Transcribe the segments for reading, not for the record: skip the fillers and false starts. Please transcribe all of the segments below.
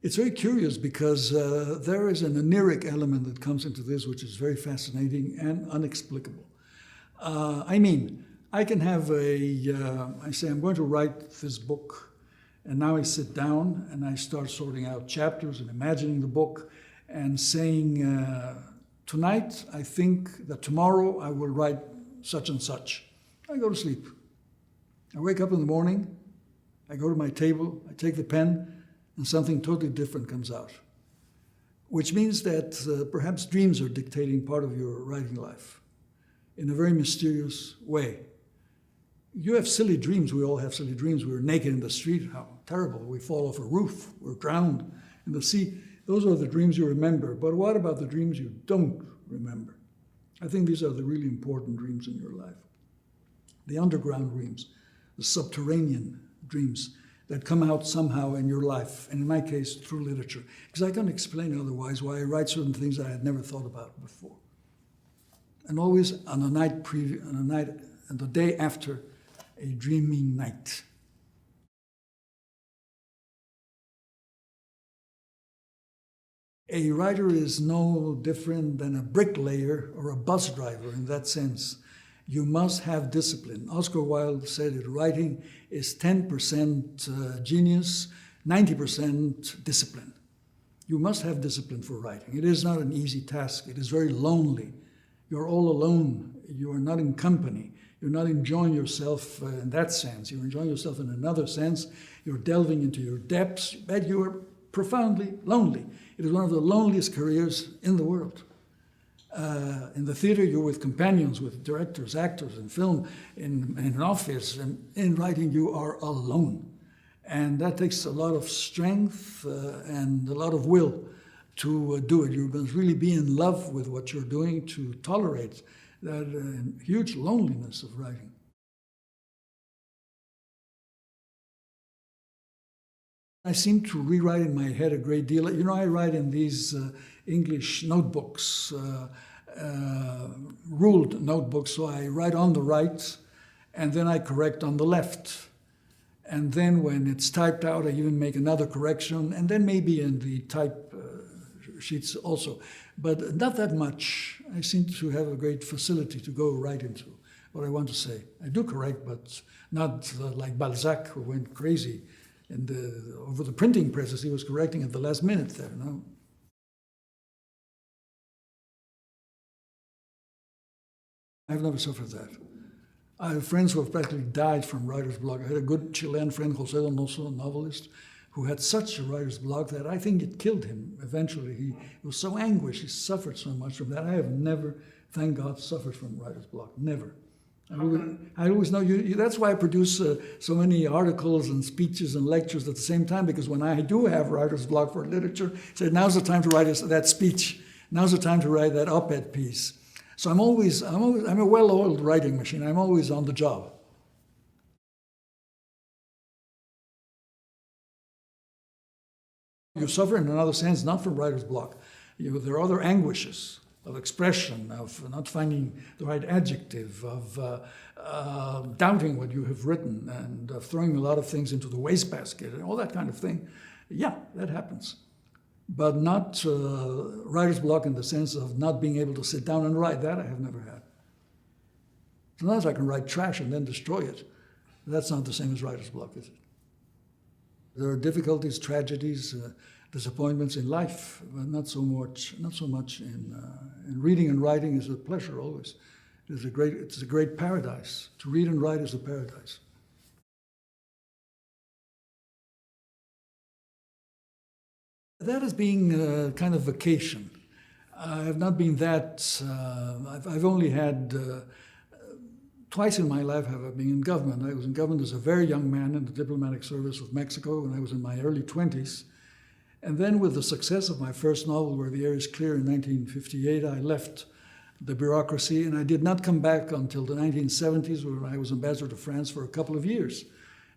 It's very curious because there is an oniric element that comes into this, which is very fascinating and inexplicable. I can have I say, I'm going to write this book, and now I sit down and I start sorting out chapters and imagining the book and saying, tonight I think that tomorrow I will write such and such. I go to sleep. I wake up in the morning, I go to my table, I take the pen, and something totally different comes out. Which means that perhaps dreams are dictating part of your writing life in a very mysterious way. You have silly dreams, we all have silly dreams. We're naked in the street, how terrible. We fall off a roof, we're drowned in the sea. Those are the dreams you remember, but what about the dreams you don't remember? I think these are the really important dreams in your life. The underground dreams, the subterranean dreams that come out somehow in your life, and in my case, through literature. Because I can't explain otherwise why I write certain things that I had never thought about before. And always on the day after a dreaming night. A writer is no different than a bricklayer or a bus driver in that sense. You must have discipline. Oscar Wilde said it, writing is 10% genius, 90% discipline. You must have discipline for writing. It is not an easy task. It is very lonely. You're all alone. You are not in company. You're not enjoying yourself in that sense. You're enjoying yourself in another sense. You're delving into your depths, but you are profoundly lonely. It is one of the loneliest careers in the world. In the theater, you're with companions, with directors, actors, in film, in an office, and in writing, you are alone. And that takes a lot of strength and a lot of will to do it. You must really be in love with what you're doing to tolerate that huge loneliness of writing. I seem to rewrite in my head a great deal. You know, I write in these English notebooks, ruled notebooks, so I write on the right, and then I correct on the left. And then when it's typed out, I even make another correction, and then maybe in the type sheets also. But not that much. I seem to have a great facility to go right into what I want to say. I do correct, but not like Balzac, who went crazy. And over the printing presses, he was correcting at the last minute there, no? I've never suffered that. I have friends who have practically died from writer's block. I had a good Chilean friend, José Donoso, a novelist, who had such a writer's block that I think it killed him eventually. He was so anguished, he suffered so much from that. I have never, thank God, suffered from writer's block, never. I always know that's why I produce so many articles and speeches and lectures at the same time, because when I do have writer's block for literature, I say, now's the time to write that speech. Now's the time to write that op-ed piece. So I'm a well-oiled writing machine. I'm always on the job. You suffer in another sense, not from writer's block. There are other anguishes of expression, of not finding the right adjective, of doubting what you have written, and of throwing a lot of things into the wastebasket, and all that kind of thing. Yeah, that happens. But not writer's block in the sense of not being able to sit down and write. That I have never had. Sometimes I can write trash and then destroy it. That's not the same as writer's block, is it? There are difficulties, tragedies, disappointments in life, but not so much in reading and writing is a pleasure always. It's a great paradise. To read and write is a paradise. That is being kind of vacation. I have not been that, I've only had, twice in my life have I been in government. I was in government as a very young man in the diplomatic service of Mexico when I was in my early 20s. And then with the success of my first novel, Where the Air is Clear, in 1958, I left the bureaucracy, and I did not come back until the 1970s, when I was ambassador to France for a couple of years.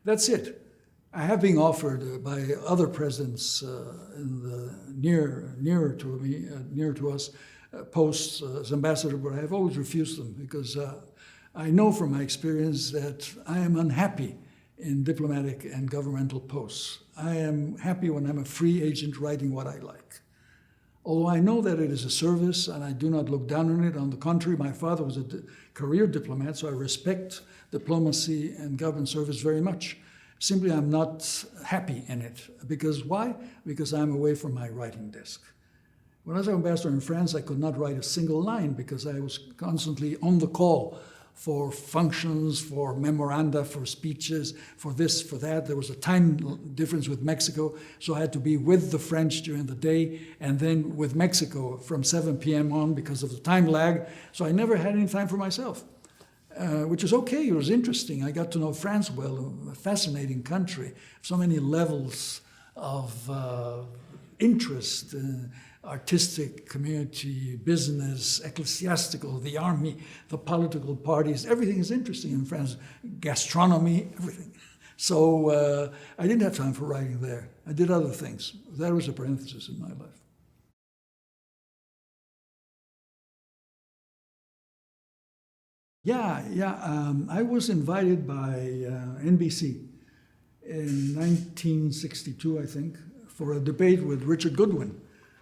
That's it. I have been offered by other presidents in the nearer to us, posts as ambassador, but I have always refused them because I know from my experience that I am unhappy in diplomatic and governmental posts. I am happy when I'm a free agent writing what I like. Although I know that it is a service and I do not look down on it. On the contrary, my father was a career diplomat, so I respect diplomacy and government service very much. Simply, I'm not happy in it. Because why? Because I'm away from my writing desk. When I was ambassador in France, I could not write a single line because I was constantly on the call for functions, for memoranda, for speeches, for this, for that. There was a time difference with Mexico, so I had to be with the French during the day and then with Mexico from 7 p.m. on because of the time lag. So I never had any time for myself, which is okay. It was interesting. I got to know France well, a fascinating country, so many levels of interest, artistic community, business, ecclesiastical, the army, the political parties. Everything is interesting in France. Gastronomy, everything. So I didn't have time for writing there. I did other things. That was a parenthesis in my life. I was invited by NBC in 1962, I think, for a debate with Richard Goodwin,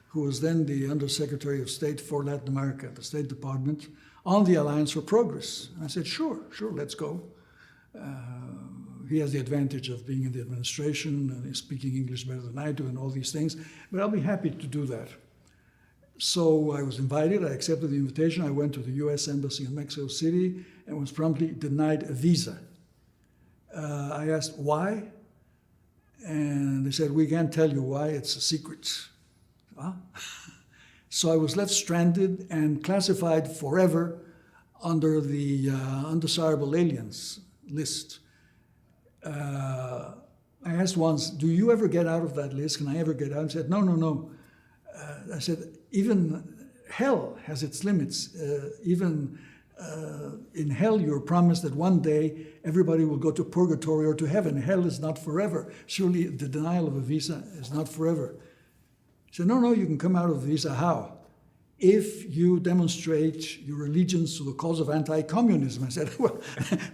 who was then the Undersecretary of State for Latin America at the State Department, on the Alliance for Progress. And I said, sure, let's go. He has the advantage of being in the administration and he's speaking English better than I do and all these things, but I'll be happy to do that. So I was invited, I accepted the invitation, I went to the US Embassy in Mexico City and was promptly denied a visa. I asked why, and they said, we can't tell you why, it's a secret. Huh? So I was left stranded and classified forever under the undesirable aliens list. I asked once, do you ever get out of that list? Can I ever get out? He said, no. I said, even hell has its limits. Even in hell, you're promised that one day everybody will go to purgatory or to heaven. Hell is not forever. Surely the denial of a visa is not forever. He said, no, you can come out of the visa. How? If you demonstrate your allegiance to the cause of anti-communism. I said, well,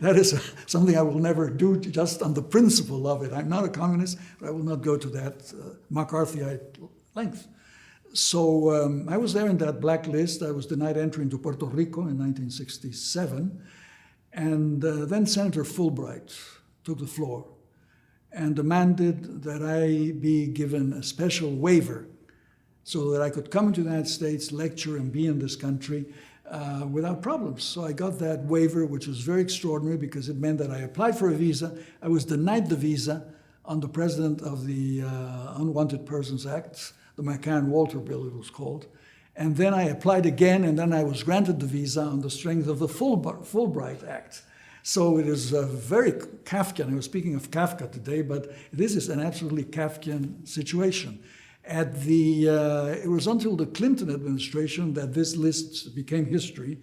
that is something I will never do just on the principle of it. I'm not a communist, but I will not go to that McCarthyite length. So I was there in that blacklist. I was denied entry into Puerto Rico in 1967. And then Senator Fulbright took the floor and demanded that I be given a special waiver so that I could come into the United States, lecture, and be in this country without problems. So I got that waiver, which was very extraordinary because it meant that I applied for a visa. I was denied the visa on the president of the Unwanted Persons Act, the McCann-Walter bill it was called. And then I applied again, and then I was granted the visa on the strength of the Fulbright Act. So it is very Kafkian. I was speaking of Kafka today, but this is an absolutely Kafkian situation. It was until the Clinton administration that this list became history.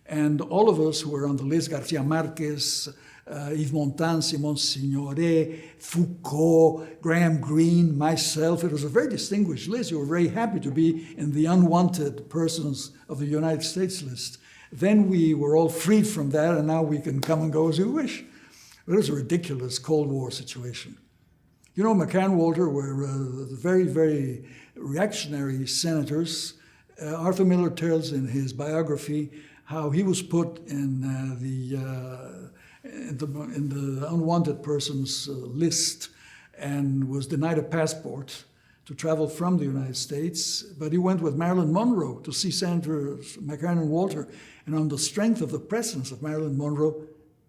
And all of us who were on the list, Garcia Marquez, Yves Montand, Simon Signoret, Foucault, Graham Greene, myself. It was a very distinguished list. We were very happy to be in the unwanted persons of the United States list. Then we were all freed from that, and now we can come and go as we wish. It was a ridiculous Cold War situation. You know, McCann-Walter were very, very reactionary senators. Arthur Miller tells in his biography how he was put in the unwanted persons list and was denied a passport to travel from the United States. But he went with Marilyn Monroe to see Senators McCann and Walter. And on the strength of the presence of Marilyn Monroe,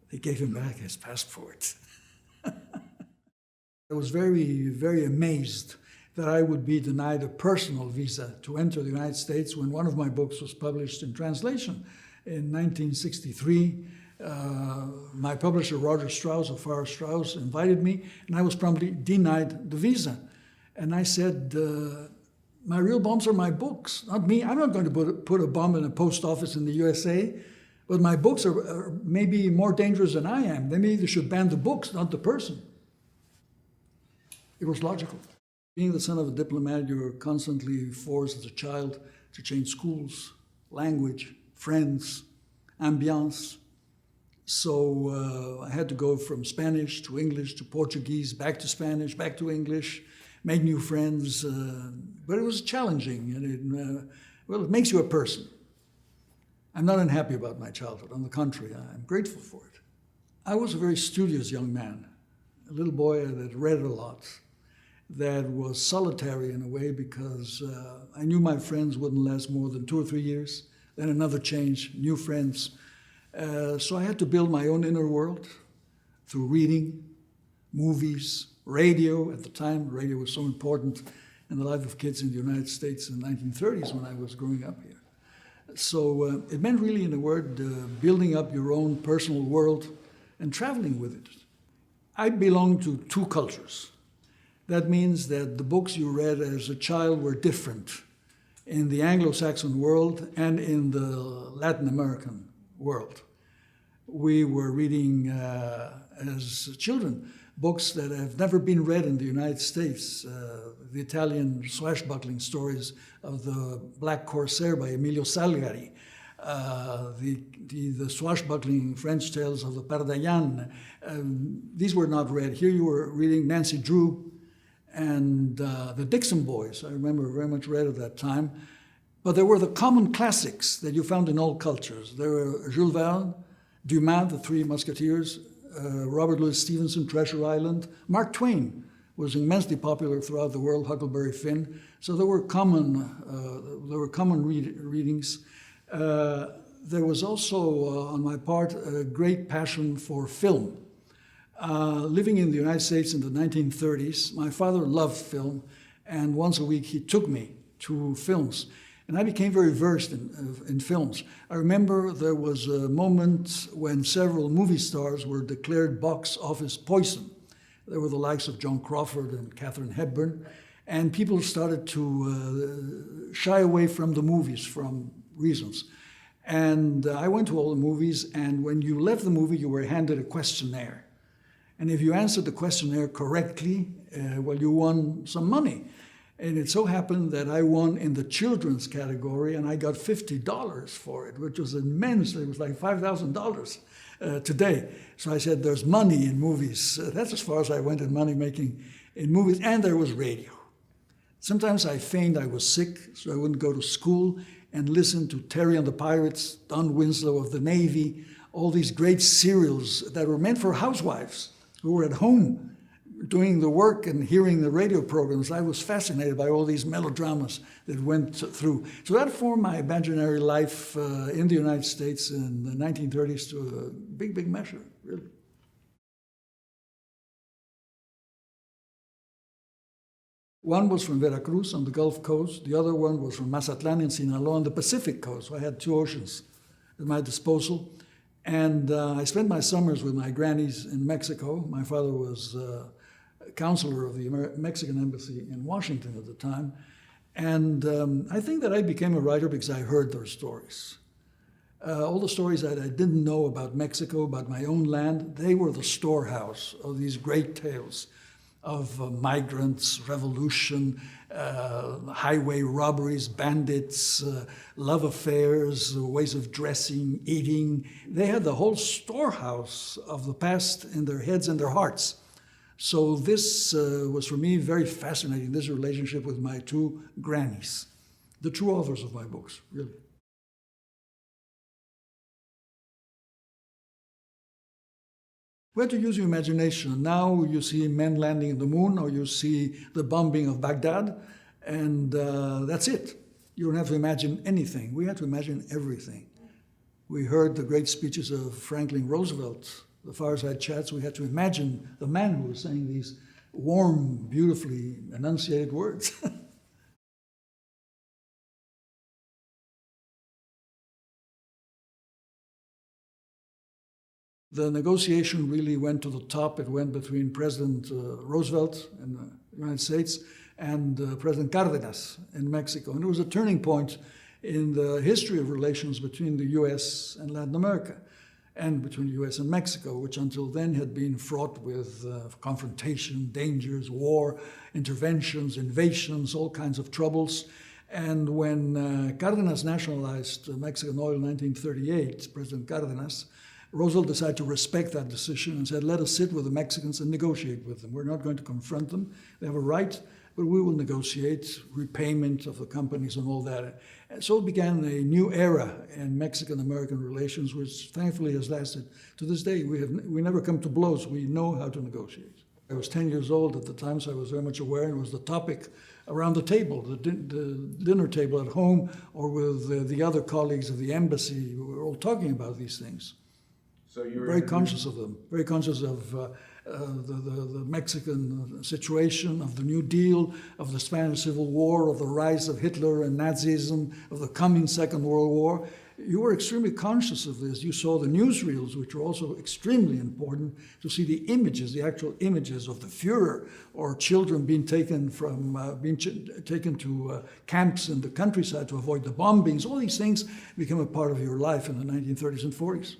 they gave him back his passport. I was very, very amazed that I would be denied a personal visa to enter the United States when one of my books was published in translation in 1963. My publisher, Roger Strauss of Farrar Straus, invited me, and I was promptly denied the visa. And I said, my real bombs are my books, not me. I'm not going to put a bomb in a post office in the USA, but my books are maybe more dangerous than I am. They maybe should ban the books, not the person. It was logical. Being the son of a diplomat, you're constantly forced as a child to change schools, language, friends, ambiance. So I had to go from Spanish to English to Portuguese, back to Spanish, back to English, make new friends. But it was challenging, and it makes you a person. I'm not unhappy about my childhood. On the contrary, I'm grateful for it. I was a very studious young man, a little boy that read a lot, that was solitary in a way because I knew my friends wouldn't last more than 2 or 3 years, then another change, new friends. So I had to build my own inner world through reading, movies, radio. At the time, radio was so important in the life of kids in the United States in the 1930s when I was growing up here. So it meant really, in a word, building up your own personal world and traveling with it. I belong to 2 cultures. That means that the books you read as a child were different in the Anglo-Saxon world and in the Latin American world. We were reading as children books that have never been read in the United States. The Italian swashbuckling stories of the Black Corsair by Emilio Salgari, the swashbuckling French tales of the Pardaillan. These were not read. Here you were reading Nancy Drew and the Dixon Boys. I remember very much read at that time. But there were the common classics that you found in all cultures. There were Jules Verne, Dumas, The Three Musketeers, Robert Louis Stevenson, Treasure Island. Mark Twain was immensely popular throughout the world, Huckleberry Finn. So there were common readings. There was also, on my part, a great passion for film. Living in the United States in the 1930s, my father loved film, and once a week he took me to films. And I became very versed in films. I remember there was a moment when several movie stars were declared box office poison. There were the likes of Joan Crawford and Katharine Hepburn, and people started to shy away from the movies from reasons. And I went to all the movies, and when you left the movie, you were handed a questionnaire. And if you answered the questionnaire correctly, well, you won some money. And it so happened that I won in the children's category, and I got $50 for it, which was immense. It was like $5,000 today. So I said, there's money in movies. That's as far as I went in money making in movies. And there was radio. Sometimes I feigned I was sick, so I wouldn't go to school, and listen to Terry and the Pirates, Don Winslow of the Navy, all these great serials that were meant for housewives who were at home doing the work and hearing the radio programs. I was fascinated by all these melodramas that went through. So that formed my imaginary life in the United States in the 1930s to a big, big measure, really. One was from Veracruz on the Gulf Coast. The other one was from Mazatlan in Sinaloa on the Pacific Coast. So I had 2 oceans at my disposal. And I spent my summers with my grannies in Mexico. My father was counselor of the Mexican embassy in Washington at the time. And I think that I became a writer because I heard their stories. All the stories that I didn't know about Mexico, about my own land, they were the storehouse of these great tales of migrants, revolution, highway robberies, bandits, love affairs, ways of dressing, eating. They had the whole storehouse of the past in their heads and their hearts. So this was for me very fascinating, this relationship with my 2 grannies, the true authors of my books, really. We had to use your imagination. Now you see men landing on the moon, or you see the bombing of Baghdad, and that's it. You don't have to imagine anything. We had to imagine everything. We heard the great speeches of Franklin Roosevelt, the fireside chats. We had to imagine the man who was saying these warm, beautifully enunciated words. The negotiation really went to the top. It went between President Roosevelt in the United States and President Cárdenas in Mexico. And it was a turning point in the history of relations between the US and Latin America, and between the US and Mexico, which until then had been fraught with confrontation, dangers, war, interventions, invasions, all kinds of troubles. And when Cárdenas nationalized Mexican oil in 1938, President Cárdenas, Roosevelt decided to respect that decision and said, let us sit with the Mexicans and negotiate with them. We're not going to confront them. They have a right, but we will negotiate repayment of the companies and all that. And so it began a new era in Mexican-American relations, which thankfully has lasted to this day. We never come to blows. We know how to negotiate. I was 10 years old at the time, so I was very much aware, and it was the topic around the table, the dinner table at home, or with the other colleagues of the embassy. We were all talking about these things. So you were very conscious of them, very conscious of the Mexican situation, of the New Deal, of the Spanish Civil War, of the rise of Hitler and Nazism, of the coming Second World War. You were extremely conscious of this. You saw the newsreels, which were also extremely important to see the images, the actual images of the Führer, or children being taken taken to camps in the countryside to avoid the bombings. All these things became a part of your life in the 1930s and 40s.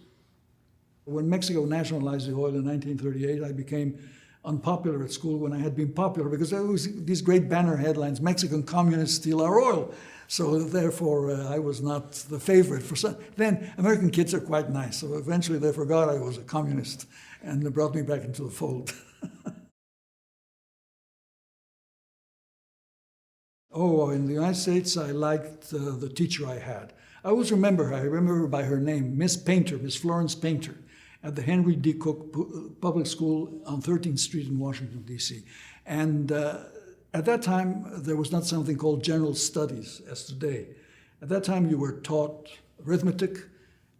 When Mexico nationalized the oil in 1938, I became unpopular at school when I had been popular, because there was these great banner headlines, Mexican communists steal our oil. So therefore, I was not the favorite for some. Then American kids are quite nice, so eventually they forgot I was a communist, and they brought me back into the fold. Oh, in the United States, I liked the teacher I had. I always remember her. I remember her by her name, Miss Painter, Miss Florence Painter, at the Henry D. Cook Public School on 13th Street in Washington, D.C. And at that time, there was not something called general studies as today. At that time, you were taught arithmetic,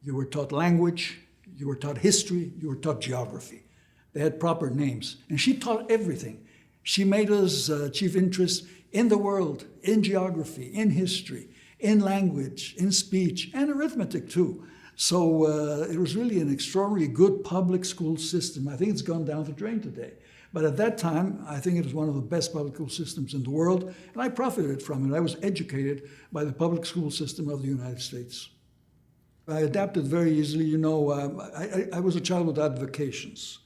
you were taught language, you were taught history, you were taught geography. They had proper names. And she taught everything. She made us chief interest in the world, in geography, in history, in language, in speech, and arithmetic too. So it was really an extraordinarily good public school system. I think it's gone down the drain today. But at that time, I think it was one of the best public school systems in the world, and I profited from it. I was educated by the public school system of the United States. I adapted very easily. You know, I was a child without vacations,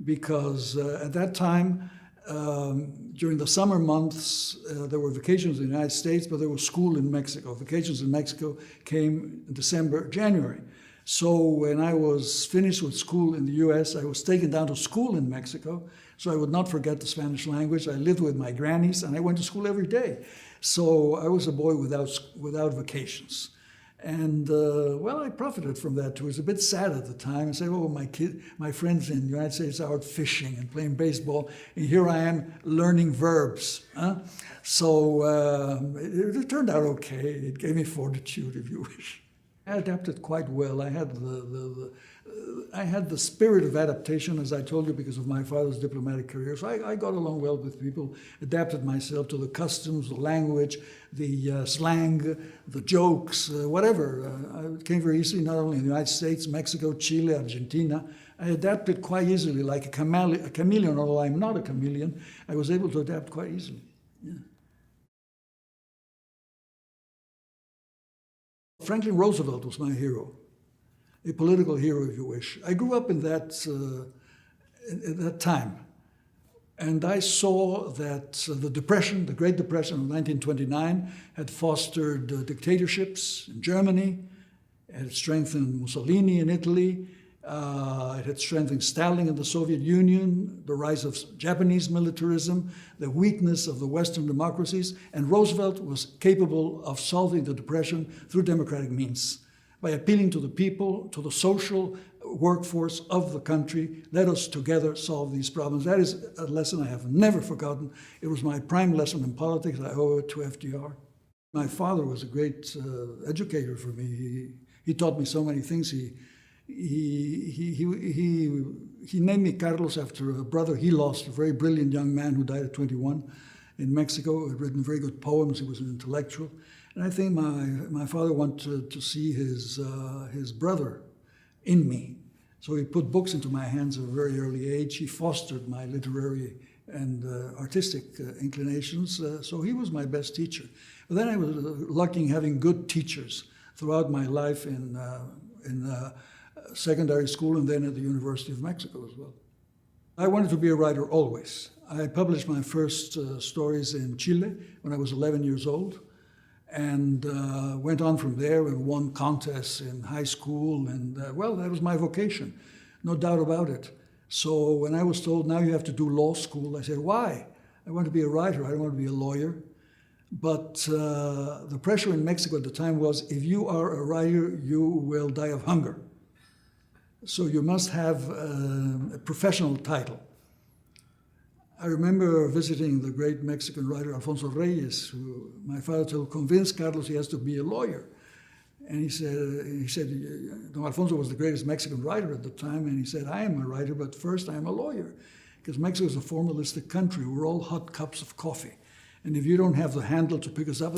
because at that time, during the summer months, there were vacations in the United States, but there was school in Mexico. Vacations in Mexico came in December, January. So when I was finished with school in the US, I was taken down to school in Mexico, so I would not forget the Spanish language. I lived with my grannies, and I went to school every day. So I was a boy without vacations. And well, I profited from that too. It was a bit sad at the time. I said, oh, my friends in the United States are out fishing and playing baseball, and here I am learning verbs. Huh? So it turned out okay. It gave me fortitude, if you wish. I adapted quite well. I had the spirit of adaptation, as I told you, because of my father's diplomatic career. So I got along well with people, adapted myself to the customs, the language, the slang, the jokes, whatever. I came very easily, not only in the United States, Mexico, Chile, Argentina. I adapted quite easily, like a chameleon, although I'm not a chameleon. I was able to adapt quite easily. Yeah. Franklin Roosevelt was my hero, a political hero, if you wish. I grew up in that time, and I saw that the Depression, the Great Depression of 1929, had fostered dictatorships in Germany, it had strengthened Mussolini in Italy, it had strengthened Stalin in the Soviet Union, the rise of Japanese militarism, the weakness of the Western democracies, and Roosevelt was capable of solving the Depression through democratic means. By appealing to the people, to the social workforce of the country, let us together solve these problems. That is a lesson I have never forgotten. It was my prime lesson in politics. I owe it to FDR. My father was a great educator for me. He taught me so many things. He named me Carlos after a brother he lost, a very brilliant young man who died at 21 in Mexico. He had written very good poems. He was an intellectual. And I think my father wanted to see his brother in me. So he put books into my hands at a very early age. He fostered my literary and artistic inclinations. So he was my best teacher. But then I was lucky in having good teachers throughout my life in secondary school and then at the University of Mexico as well. I wanted to be a writer always. I published my first stories in Chile when I was 11 years old. and went on from there and won contests in high school. And well, that was my vocation, no doubt about it. So when I was told, now you have to do law school, I said, why? I want to be a writer, I don't want to be a lawyer. But the pressure in Mexico at the time was, if you are a writer, you will die of hunger. So you must have a professional title. I remember visiting the great Mexican writer Alfonso Reyes, who my father told, convince Carlos he has to be a lawyer. And he said, no, Alfonso was the greatest Mexican writer at the time, and he said, I am a writer, but first I'm a lawyer. Because Mexico is a formalistic country. We're all hot cups of coffee. And if you don't have the handle to pick us up,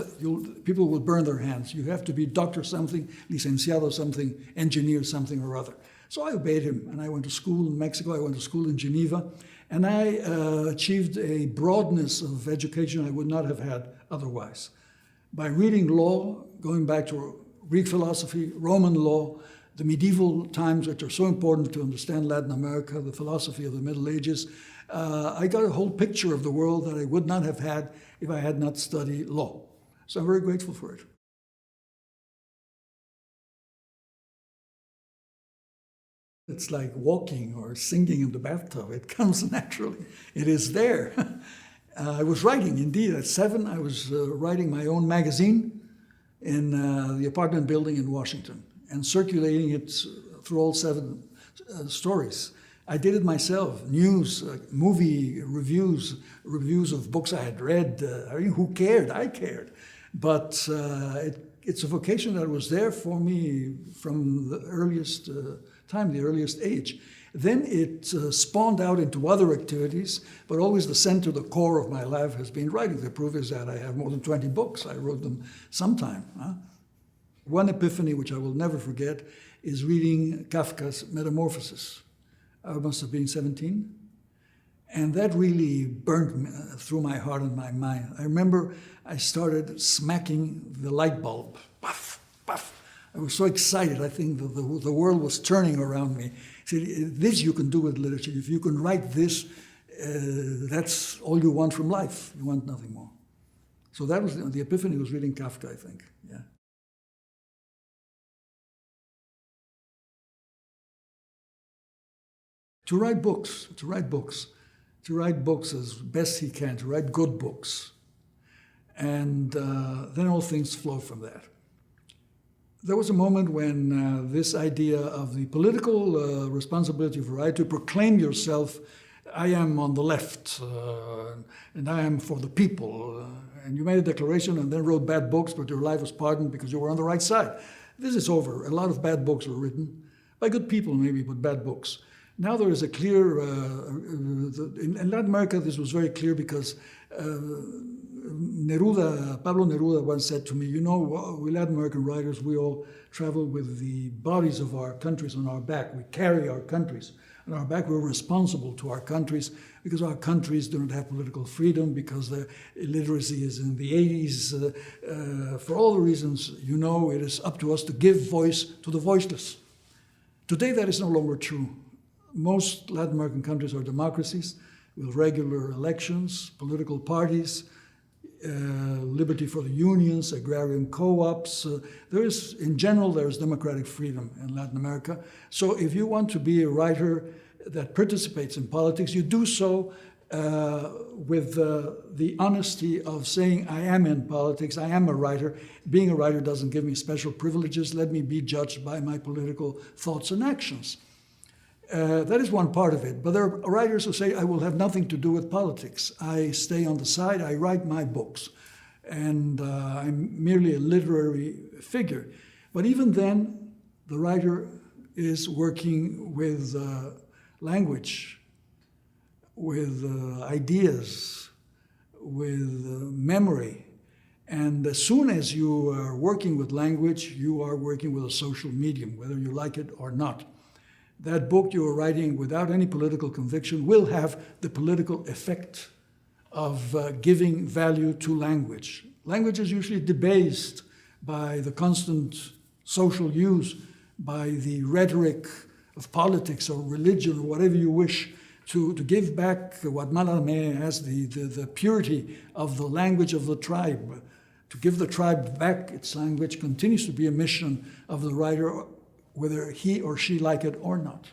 people will burn their hands. You have to be doctor something, licenciado something, engineer something or other. So I obeyed him, and I went to school in Mexico. I went to school in Geneva, and I achieved a broadness of education I would not have had otherwise. By reading law, going back to Greek philosophy, Roman law, the medieval times, which are so important to understand Latin America, the philosophy of the Middle Ages, I got a whole picture of the world that I would not have had if I had not studied law. So I'm very grateful for it. It's like walking or singing in the bathtub. It comes naturally. It is there. I was writing, indeed. At 7, I was writing my own magazine in the apartment building in Washington and circulating it through all 7 stories. I did it myself, news, movie reviews, reviews of books I had read. I mean, who cared? I cared. But it's a vocation that was there for me from the earliest time, the earliest age. Then it spawned out into other activities, but always the center, the core of my life has been writing. The proof is that I have more than 20 books. I wrote them sometime. One epiphany, which I will never forget, is reading Kafka's Metamorphosis. I must have been 17. And that really burned through my heart and my mind. I remember I started smacking the light bulb. Puff, puff. I was so excited. I think the world was turning around me. I said, this you can do with literature. If you can write this, that's all you want from life. You want nothing more. So that was the epiphany was reading Kafka, I think. Yeah. To write books as best he can, to write good books. And then all things flow from that. There was a moment when this idea of the political responsibility of a writer to proclaim yourself, I am on the left, and I am for the people. And you made a declaration and then wrote bad books, but your life was pardoned because you were on the right side. This is over. A lot of bad books were written, by good people maybe, but bad books. Now there is a clear, in Latin America this was very clear because Pablo Neruda once said to me, you know, we Latin American writers, we all travel with the bodies of our countries on our back. We carry our countries on our back. We're responsible to our countries because our countries do not have political freedom, because the illiteracy is in the 80s. For all the reasons you know, it is up to us to give voice to the voiceless. Today that is no longer true. Most Latin American countries are democracies with regular elections, political parties, liberty for the unions, agrarian co-ops. In general, there is democratic freedom in Latin America. So if you want to be a writer that participates in politics, you do so with the honesty of saying, I am in politics, I am a writer. Being a writer doesn't give me special privileges. Let me be judged by my political thoughts and actions. That is one part of it. But there are writers who say, I will have nothing to do with politics. I stay on the side, I write my books, and I'm merely a literary figure. But even then, the writer is working with language, with ideas, with memory. And as soon as you are working with language, you are working with a social medium, whether you like it or not. That book you are writing without any political conviction will have the political effect of giving value to language. Language is usually debased by the constant social use, by the rhetoric of politics or religion or whatever you wish, to give back what Mallarmé has, the purity of the language of the tribe, To give the tribe back its language continues to be a mission of the writer, whether he or she like it or not.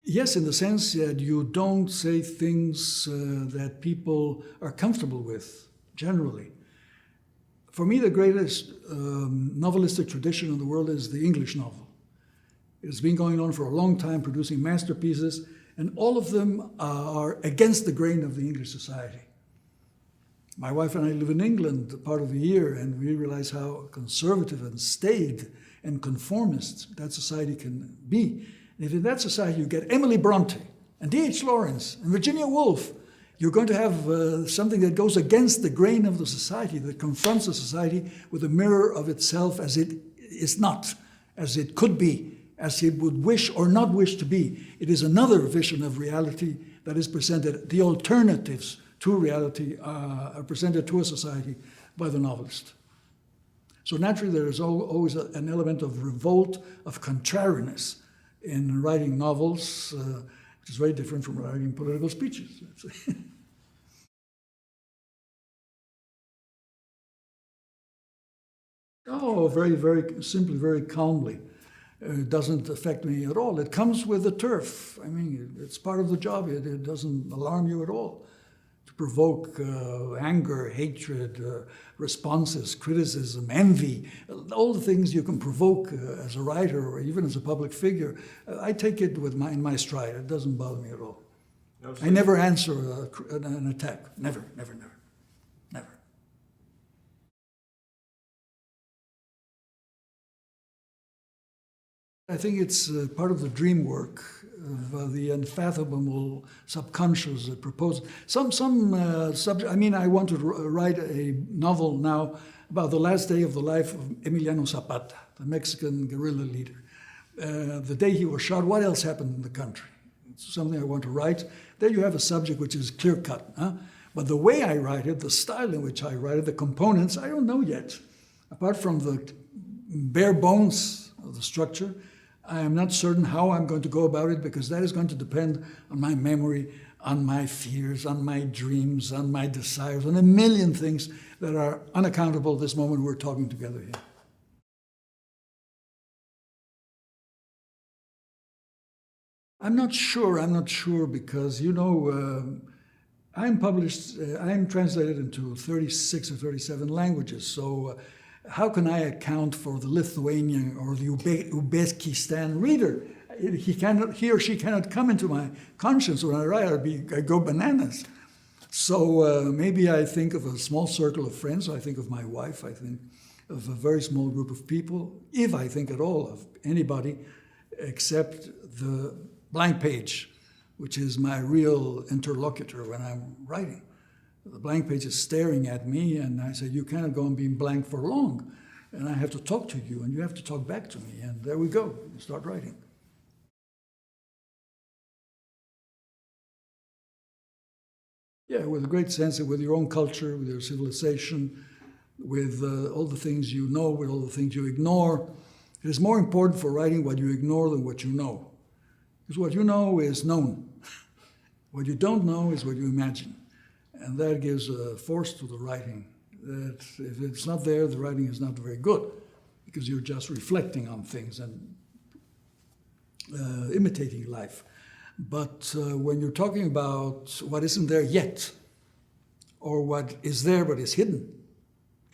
Yes, in the sense that you don't say things that people are comfortable with, generally. For me, the greatest novelistic tradition in the world is the English novel. It's been going on for a long time, producing masterpieces, and all of them are against the grain of the English society. My wife and I live in England part of the year, and we realize how conservative and staid and conformist that society can be. And if in that society you get Emily Bronte and D.H. Lawrence and Virginia Woolf, you're going to have something that goes against the grain of the society, that confronts the society with a mirror of itself as it is not, as it could be, as it would wish or not wish to be. It is another vision of reality that is presented. The alternatives to reality are presented to a society by the novelist. So naturally there is always an element of revolt, of contrariness in writing novels, which is very different from writing political speeches. Oh, very, very simply, very calmly. It doesn't affect me at all. It comes with the turf. I mean, it's part of the job. It doesn't alarm you at all. To provoke anger, hatred, responses, criticism, envy, all the things you can provoke as a writer or even as a public figure, I take it in my stride. It doesn't bother me at all. No, I never answer an attack. Never, never, never, never. I think it's part of the dream work of the unfathomable subconscious that proposes. Some subject. I mean, I want to write a novel now about the last day of the life of Emiliano Zapata, the Mexican guerrilla leader. The day he was shot, what else happened in the country? It's something I want to write. There you have a subject which is clear-cut. Huh? But the way I write it, the style in which I write it, the components, I don't know yet. Apart from the bare bones of the structure, I am not certain how I'm going to go about it, because that is going to depend on my memory, on my fears, on my dreams, on my desires, on a million things that are unaccountable this moment we're talking together here. I'm not sure because, you know, I'm translated into 36 or 37 languages, so how can I account for the Lithuanian or the Uzbekistan reader? He or she cannot come into my conscience when I write. I go bananas. So maybe I think of a small circle of friends. I think of my wife. I think of a very small group of people, if I think at all of anybody, except the blank page, which is my real interlocutor when I'm writing. The blank page is staring at me, and I say, you cannot go on being blank for long. And I have to talk to you, and you have to talk back to me. And there we go, start writing. Yeah, with a great sense of with your own culture, with your civilization, with all the things you know, with all the things you ignore. It is more important for writing what you ignore than what you know. Because what you know is known. What you don't know is what you imagine. And that gives a force to the writing, that if it's not there, the writing is not very good, because you're just reflecting on things and imitating life. But when you're talking about what isn't there yet, or what is there but is hidden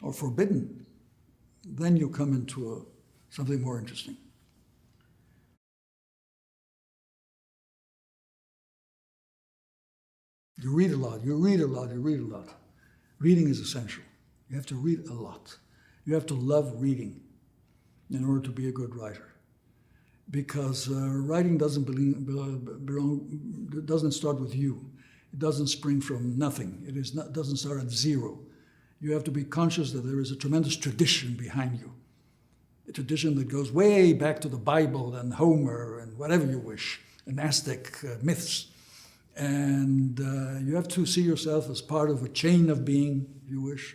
or forbidden, then you come into something more interesting. You read a lot, you read a lot, you read a lot. Reading is essential. You have to read a lot. You have to love reading in order to be a good writer. Because writing doesn't start with you. It doesn't spring from nothing. It doesn't start at zero. You have to be conscious that there is a tremendous tradition behind you. A tradition that goes way back to the Bible and Homer and whatever you wish, and Aztec myths. And you have to see yourself as part of a chain of being, if you wish.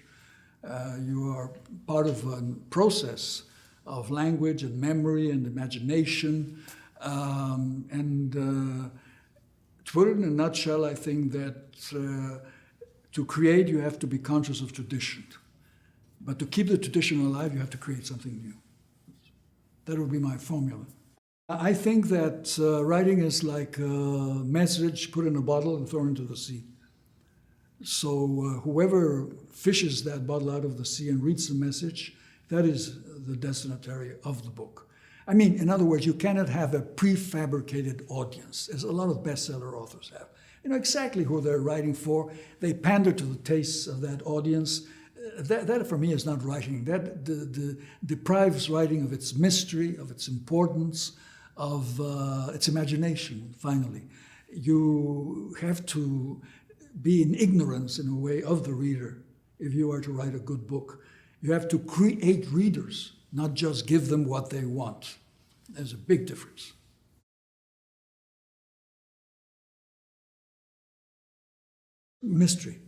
You are part of a process of language and memory and imagination. To To put it in a nutshell, I think that to create, you have to be conscious of tradition. But to keep the tradition alive, you have to create something new. That would be my formula. I think that writing is like a message put in a bottle and thrown into the sea. So whoever fishes that bottle out of the sea and reads the message, that is the destinatary of the book. I mean, in other words, you cannot have a prefabricated audience, as a lot of bestseller authors have. You know exactly who they're writing for. They pander to the tastes of that audience. That for me is not writing. That deprives writing of its mystery, of its importance, of its imagination, finally. You have to be in ignorance, in a way, of the reader if you are to write a good book. You have to create readers, not just give them what they want. There's a big difference. Mystery,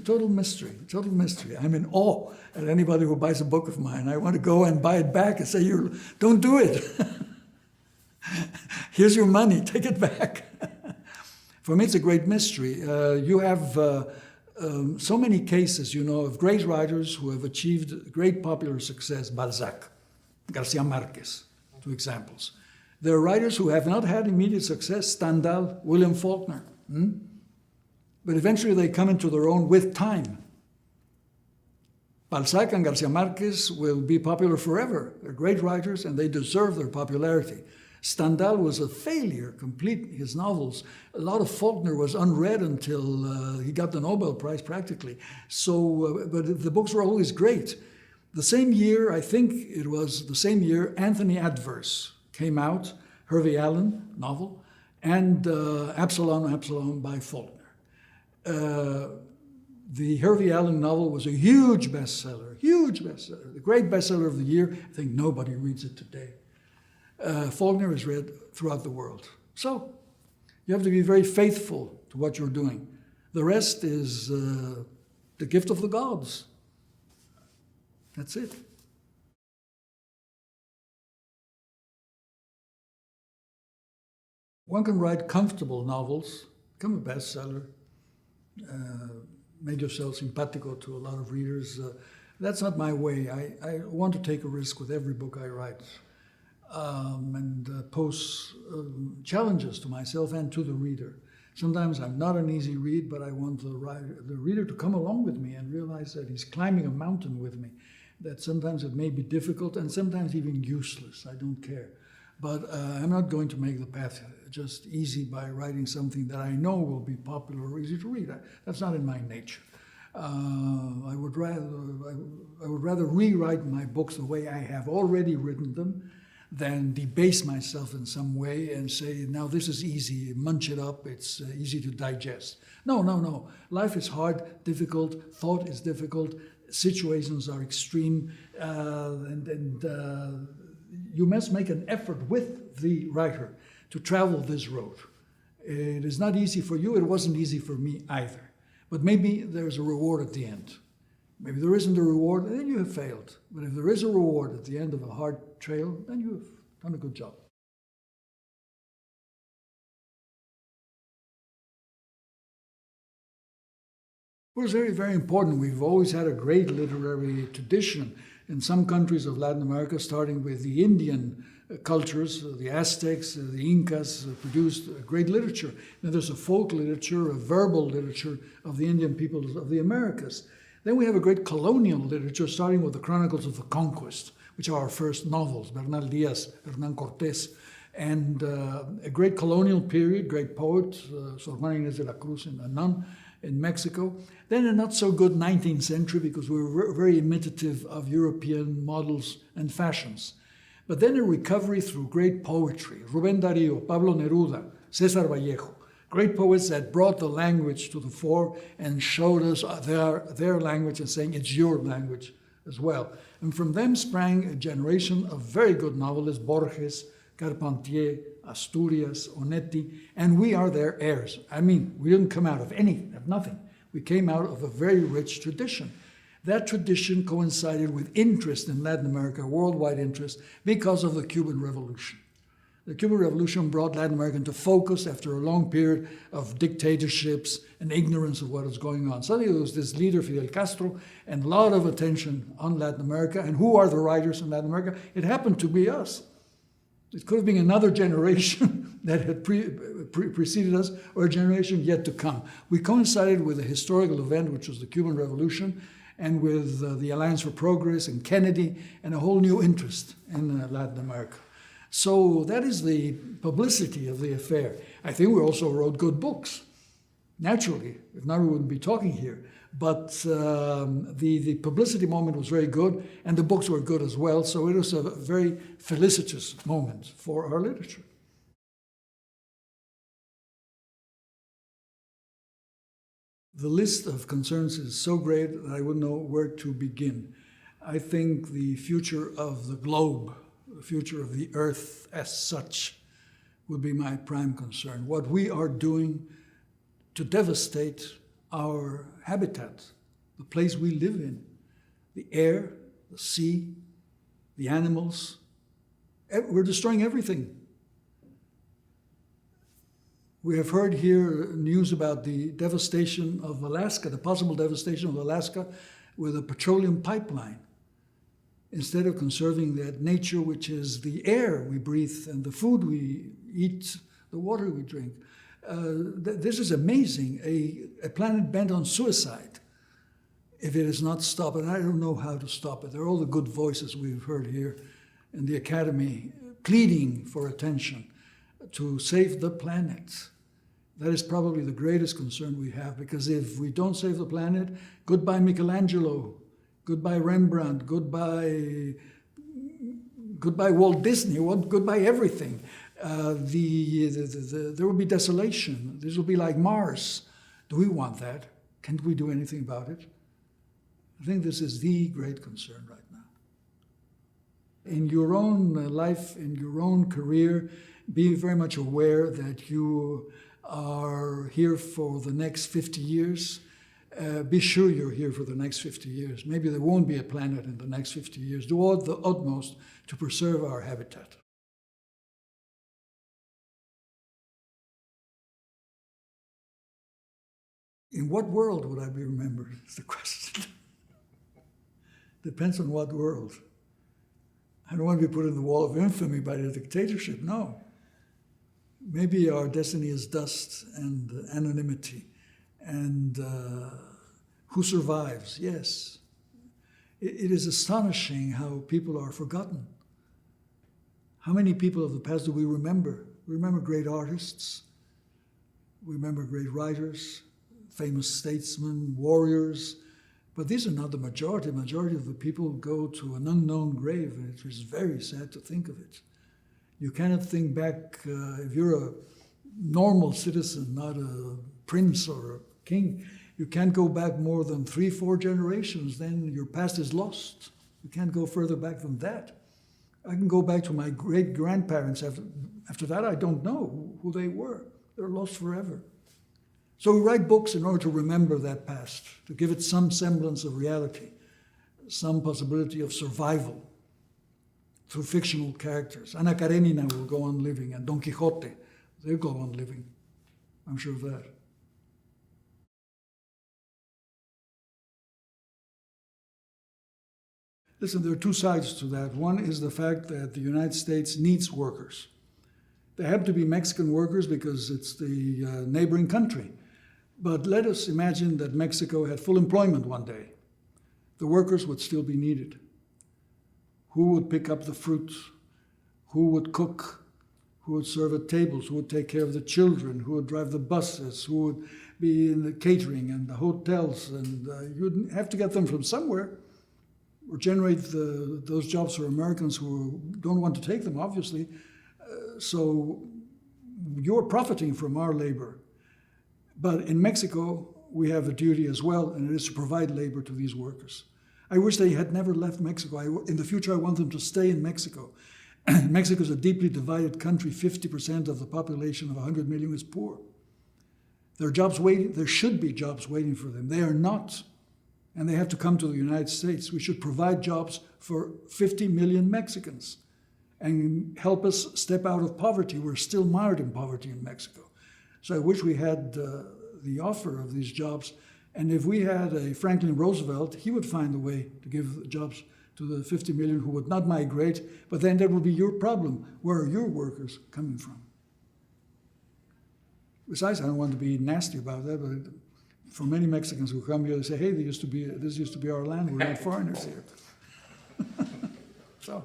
total mystery. I'm in awe at anybody who buys a book of mine. I want to go and buy it back and say, don't do it. Here's your money, take it back. For me, it's a great mystery. You have so many cases, of great writers who have achieved great popular success. Balzac, Garcia Marquez, 2 examples. There are writers who have not had immediate success, Stendhal, William Faulkner. But eventually they come into their own with time. Balzac and Garcia Marquez will be popular forever. They're great writers and they deserve their popularity. Stendhal was a failure, complete, his novels. A lot of Faulkner was unread until he got the Nobel Prize practically. So, but the books were always great. The same year, I think it was the same year, Anthony Adverse came out, Hervey Allen novel, and Absalom by Faulkner. The Hervey Allen novel was a huge bestseller, the great bestseller of the year. I think nobody reads it today. Faulkner is read throughout the world. So you have to be very faithful to what you're doing. The rest is the gift of the gods. That's it. One can write comfortable novels, become a bestseller, made yourself simpatico to a lot of readers. That's not my way. I want to take a risk with every book I write. And pose challenges to myself and to the reader. Sometimes I'm not an easy read, but I want the reader to come along with me and realize that he's climbing a mountain with me, that sometimes it may be difficult and sometimes even useless. I don't care. But I'm not going to make the path just easy by writing something that I know will be popular or easy to read. That's not in my nature. I would rather rewrite my books the way I have already written them than debase myself in some way and say, now this is easy, munch it up, it's easy to digest. No. Life is hard, difficult, thought is difficult, situations are extreme, and you must make an effort with the writer to travel this road. It is not easy for you, it wasn't easy for me either. But maybe there's a reward at the end. Maybe there isn't a reward, then you have failed. But if there is a reward at the end of a hard trail, then you have done a good job. It was very, very important. We've always had a great literary tradition in some countries of Latin America, starting with the Indian cultures. The Aztecs, the Incas produced great literature. Now there's a folk literature, a verbal literature of the Indian peoples of the Americas. Then we have a great colonial literature, starting with the Chronicles of the Conquest, which are our first novels, Bernal Diaz, Hernán Cortés, and a great colonial period, great poet, Sor Juana Inés de la Cruz, a nun in Mexico. Then a not so good 19th century, because we were very imitative of European models and fashions. But then a recovery through great poetry, Rubén Darío, Pablo Neruda, César Vallejo, great poets that brought the language to the fore and showed us their language and saying it's your language as well. And from them sprang a generation of very good novelists, Borges, Carpentier, Asturias, Onetti, and we are their heirs. I mean, we didn't come out of nothing. We came out of a very rich tradition. That tradition coincided with interest in Latin America, worldwide interest, because of the Cuban Revolution. The Cuban Revolution brought Latin America into focus after a long period of dictatorships and ignorance of what was going on. Suddenly there was this leader, Fidel Castro, and a lot of attention on Latin America. And who are the writers in Latin America? It happened to be us. It could have been another generation that had preceded us, or a generation yet to come. We coincided with a historical event, which was the Cuban Revolution, and with the Alliance for Progress and Kennedy, and a whole new interest in Latin America. So that is the publicity of the affair. I think we also wrote good books, naturally. If not, we wouldn't be talking here. But the publicity moment was very good, and the books were good as well. So it was a very felicitous moment for our literature. The list of concerns is so great that I wouldn't know where to begin. I think the future of the globe, the future of the earth as such, would be my prime concern. What we are doing to devastate our habitat, the place we live in, the air, the sea, the animals. We're destroying everything. We have heard here news about the devastation of Alaska, the possible devastation of Alaska with a petroleum pipeline, instead of conserving that nature, which is the air we breathe and the food we eat, the water we drink. This is amazing, a planet bent on suicide if it is not stopped. And I don't know how to stop it. There are all the good voices we've heard here in the Academy pleading for attention to save the planet. That is probably the greatest concern we have, because if we don't save the planet, goodbye Michelangelo, goodbye Rembrandt, goodbye Walt Disney, goodbye everything. There will be desolation. This will be like Mars. Do we want that? Can't we do anything about it? I think this is the great concern right now. In your own life, in your own career, be very much aware that you are here for the next 50 years. Be sure you're here for the next 50 years. Maybe there won't be a planet in the next 50 years. Do all the utmost to preserve our habitat. In what world would I be remembered, is the question. Depends on what world. I don't want to be put in the wall of infamy by the dictatorship, no. Maybe our destiny is dust and anonymity. And who survives? Yes. It is astonishing how people are forgotten. How many people of the past do we remember? We remember great artists. We remember great writers, famous statesmen, warriors. But these are not the majority. The majority of the people go to an unknown grave, and it is very sad to think of it. You cannot think back, if you're a normal citizen, not a prince or a king, you can't go back more than 3-4 generations, then your past is lost. You can't go further back than that. I can go back to my great-grandparents. After that, I don't know who they were. They're lost forever. So we write books in order to remember that past, to give it some semblance of reality, some possibility of survival through fictional characters. Anna Karenina will go on living, and Don Quixote, they'll go on living. I'm sure of that. Listen, there are two sides to that. One is the fact that the United States needs workers. They happen to be Mexican workers because it's the neighboring country. But let us imagine that Mexico had full employment one day. The workers would still be needed. Who would pick up the fruit? Who would cook? Who would serve at tables? Who would take care of the children? Who would drive the buses? Who would be in the catering and the hotels? And you'd have to get them from somewhere, or generate those jobs for Americans who don't want to take them, obviously. So you're profiting from our labor. But in Mexico, we have a duty as well, and it is to provide labor to these workers. I wish they had never left Mexico. In the future, I want them to stay in Mexico. Mexico is a deeply divided country. 50% of the population of 100 million is poor. There are jobs waiting. There should be jobs waiting for them. They are not, and they have to come to the United States. We should provide jobs for 50 million Mexicans. and help us step out of poverty. We're still mired in poverty in Mexico. So I wish we had the offer of these jobs. And if we had a Franklin Roosevelt, he would find a way to give jobs to the 50 million who would not migrate. But then that would be your problem. Where are your workers coming from? Besides, I don't want to be nasty about that, but for many Mexicans who come here, they say, hey, this used to be our land. We're not foreigners here. So.